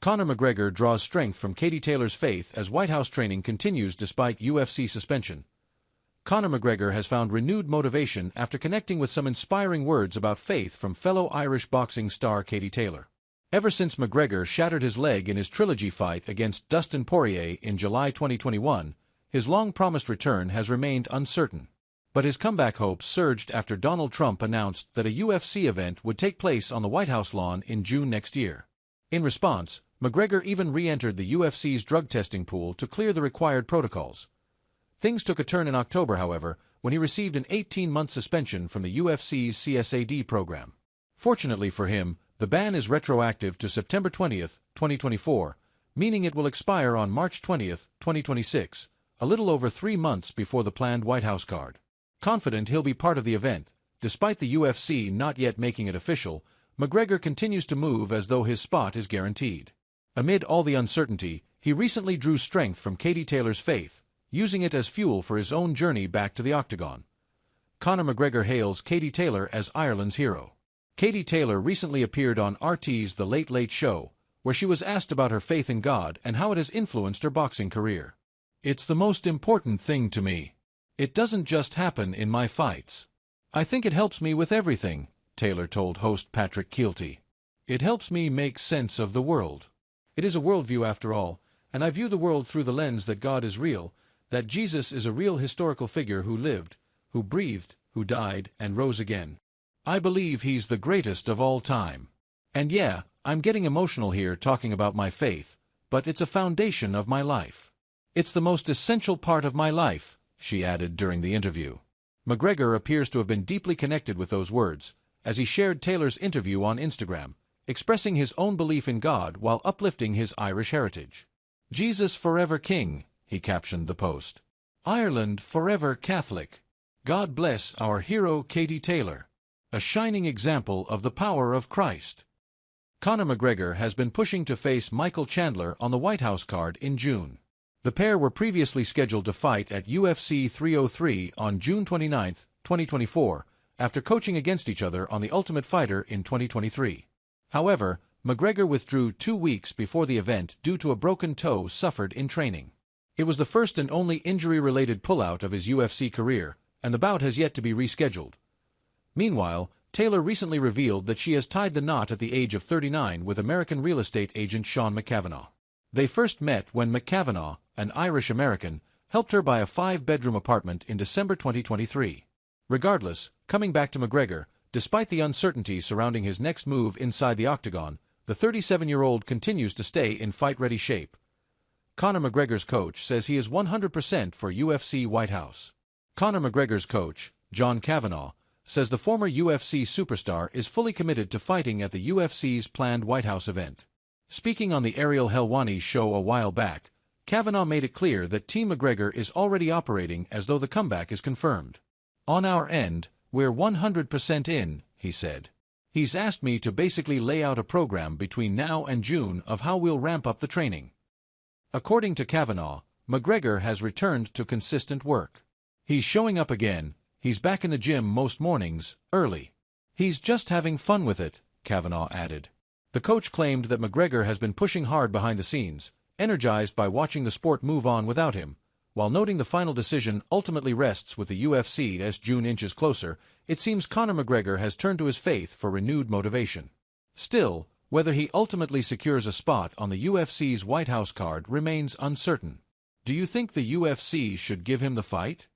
Conor McGregor draws strength from Katie Taylor's faith as White House training continues despite UFC suspension. Conor McGregor has found renewed motivation after connecting with some inspiring words about faith from fellow Irish boxing star Katie Taylor. Ever since McGregor shattered his leg in his trilogy fight against Dustin Poirier in July 2021, his long-promised return has remained uncertain. But his comeback hopes surged after Donald Trump announced that a UFC event would take place on the White House lawn in June next year. In response, McGregor even re-entered the UFC's drug testing pool to clear the required protocols. Things took a turn in October, however, when he received an 18-month suspension from the UFC's CSAD program. Fortunately for him, the ban is retroactive to September 20, 2024, meaning it will expire on March 20, 2026, a little over 3 months before the planned White House card. Confident he'll be part of the event, despite the UFC not yet making it official, McGregor continues to move as though his spot is guaranteed. Amid all the uncertainty, he recently drew strength from Katie Taylor's faith, using it as fuel for his own journey back to the octagon. Conor McGregor hails Katie Taylor as Ireland's hero. Katie Taylor recently appeared on RT's The Late Late Show, where she was asked about her faith in God and how it has influenced her boxing career. "It's the most important thing to me. It doesn't just happen in my fights. I think it helps me with everything," Taylor told host Patrick Keelty. "It helps me make sense of the world. It is a worldview after all, and I view the world through the lens that God is real, that Jesus is a real historical figure who lived, who breathed, who died, and rose again. I believe he's the greatest of all time. And yeah, I'm getting emotional here talking about my faith, but it's a foundation of my life. It's the most essential part of my life," she added during the interview. McGregor appears to have been deeply connected with those words, as he shared Taylor's interview on Instagram, expressing his own belief in God while uplifting his Irish heritage. "Jesus forever King," he captioned the post. "Ireland forever Catholic. God bless our hero Katie Taylor. A shining example of the power of Christ." Conor McGregor has been pushing to face Michael Chandler on the White House card in June. The pair were previously scheduled to fight at UFC 303 on June 29, 2024, after coaching against each other on The Ultimate Fighter in 2023. However, McGregor withdrew 2 weeks before the event due to a broken toe suffered in training. It was the first and only injury-related pullout of his UFC career, and the bout has yet to be rescheduled. Meanwhile, Taylor recently revealed that she has tied the knot at the age of 39 with American real estate agent Sean McCavanagh. They first met when McCavanagh, an Irish-American, helped her buy a 5-bedroom apartment in December 2023. Regardless, coming back to McGregor, despite the uncertainty surrounding his next move inside the octagon, the 37-year-old continues to stay in fight-ready shape. Conor McGregor's coach says he is 100% for UFC White House. Conor McGregor's coach, John Kavanagh, says the former UFC superstar is fully committed to fighting at the UFC's planned White House event. Speaking on the Ariel Helwani show a while back, Kavanagh made it clear that Team McGregor is already operating as though the comeback is confirmed. "On our end, we're 100% in," he said. "He's asked me to basically lay out a program between now and June of how we'll ramp up the training." According to Kavanagh, McGregor has returned to consistent work. "He's showing up again, he's back in the gym most mornings, early. He's just having fun with it," Kavanagh added. The coach claimed that McGregor has been pushing hard behind the scenes, energized by watching the sport move on without him. While noting the final decision ultimately rests with the UFC as June inches closer, it seems Conor McGregor has turned to his faith for renewed motivation. Still, whether he ultimately secures a spot on the UFC's White House card remains uncertain. Do you think the UFC should give him the fight?